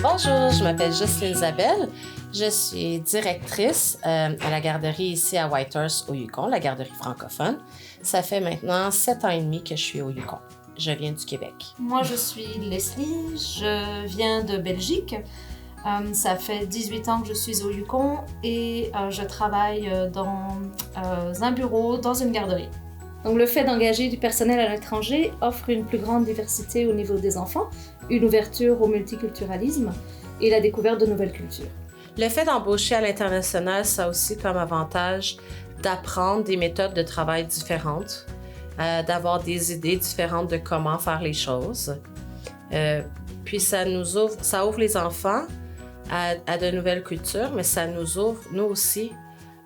Bonjour, je m'appelle Jocelyne Isabelle. Je suis directrice à la garderie ici à Whitehorse au Yukon, la garderie francophone. Ça fait maintenant 7 ans et demi que je suis au Yukon. Je viens du Québec. Moi, je suis Leslie, je viens de Belgique. Ça fait 18 ans que je suis au Yukon et je travaille dans un bureau, dans une garderie. Donc, le fait d'engager du personnel à l'étranger offre une plus grande diversité au niveau des enfants, une ouverture au multiculturalisme et la découverte de nouvelles cultures. Le fait d'embaucher à l'international, ça a aussi comme avantage d'apprendre des méthodes de travail différentes, d'avoir des idées différentes de comment faire les choses. Puis ça ouvre les enfants à de nouvelles cultures, mais ça nous ouvre, nous aussi,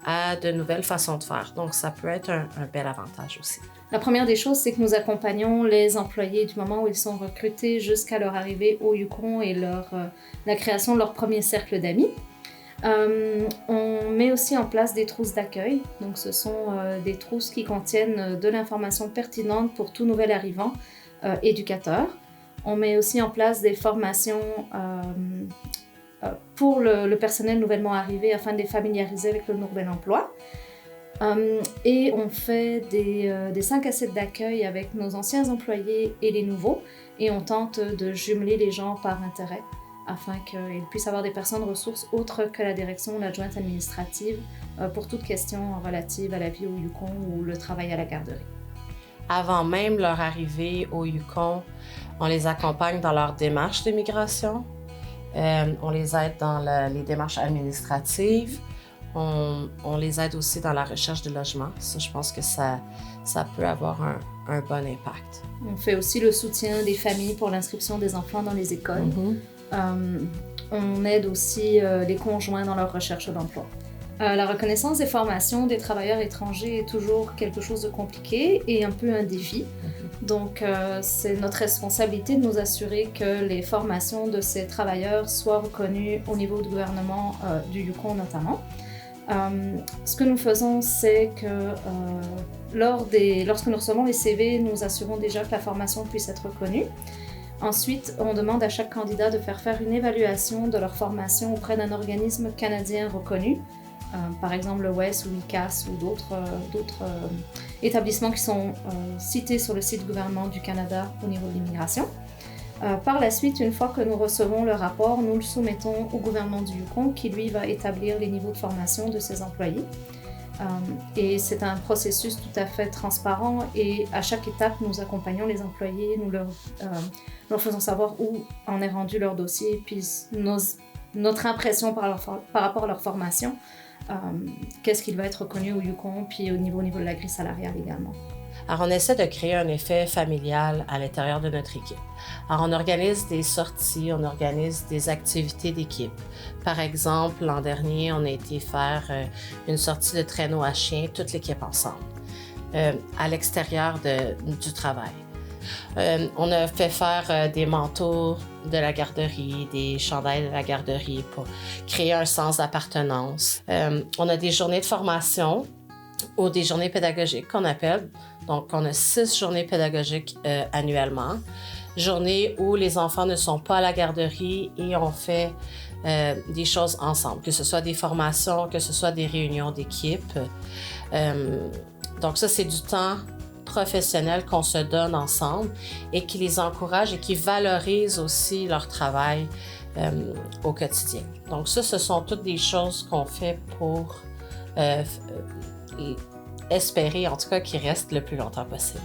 à de nouvelles façons de faire. Donc, ça peut être un bel avantage aussi. La première des choses, c'est que nous accompagnons les employés du moment où ils sont recrutés jusqu'à leur arrivée au Yukon et la création de leur premier cercle d'amis. On met aussi en place des trousses d'accueil. Donc, ce sont des trousses qui contiennent de l'information pertinente pour tout nouvel arrivant éducateur. On met aussi en place des formations pour le personnel nouvellement arrivé afin de les familiariser avec le nouvel emploi. Et on fait des 5 à 7 d'accueil avec nos anciens employés et les nouveaux, et on tente de jumeler les gens par intérêt afin qu'ils puissent avoir des personnes ressources autres que la direction ou l'adjointe administrative pour toute question relative à la vie au Yukon ou le travail à la garderie. Avant même leur arrivée au Yukon, on les accompagne dans leur démarche de migration. On les aide dans les démarches administratives. On les aide aussi dans la recherche de logement. Ça, je pense que ça peut avoir un bon impact. On fait aussi le soutien des familles pour l'inscription des enfants dans les écoles. On aide aussi les conjoints dans leur recherche d'emploi. La reconnaissance des formations des travailleurs étrangers est toujours quelque chose de compliqué et un peu un défi. Donc, c'est notre responsabilité de nous assurer que les formations de ces travailleurs soient reconnues au niveau du gouvernement du Yukon notamment. Ce que nous faisons, c'est que lorsque nous recevons les CV, nous assurons déjà que la formation puisse être reconnue. Ensuite, on demande à chaque candidat de faire une évaluation de leur formation auprès d'un organisme canadien reconnu, par exemple le WES ou l'ICAS ou d'autres établissements qui sont cités sur le site du gouvernement du Canada au niveau de l'immigration. Par la suite, une fois que nous recevons le rapport, nous le soumettons au gouvernement du Yukon qui, lui, va établir les niveaux de formation de ses employés. Et c'est un processus tout à fait transparent et à chaque étape, nous accompagnons les employés, nous leur faisons savoir où en est rendu leur dossier, puis notre impression par rapport à leur formation, qu'est-ce qui va être reconnu au Yukon, puis au niveau de la grille salariale également. Alors, on essaie de créer un effet familial à l'intérieur de notre équipe. Alors, on organise des sorties, on organise des activités d'équipe. Par exemple, l'an dernier, on a été faire une sortie de traîneau à chien, toute l'équipe ensemble, à l'extérieur du travail. On a fait faire des manteaux de la garderie, des chandails de la garderie pour créer un sens d'appartenance. On a des journées de formation ou des journées pédagogiques qu'on appelle. Donc, on a 6 journées pédagogiques annuellement. Journées où les enfants ne sont pas à la garderie et on fait des choses ensemble, que ce soit des formations, que ce soit des réunions d'équipe. Donc ça, c'est du temps professionnel qu'on se donne ensemble et qui les encourage et qui valorise aussi leur travail au quotidien. Donc ça, ce sont toutes des choses qu'on fait pour espérer, en tout cas, qu'ils restent le plus longtemps possible.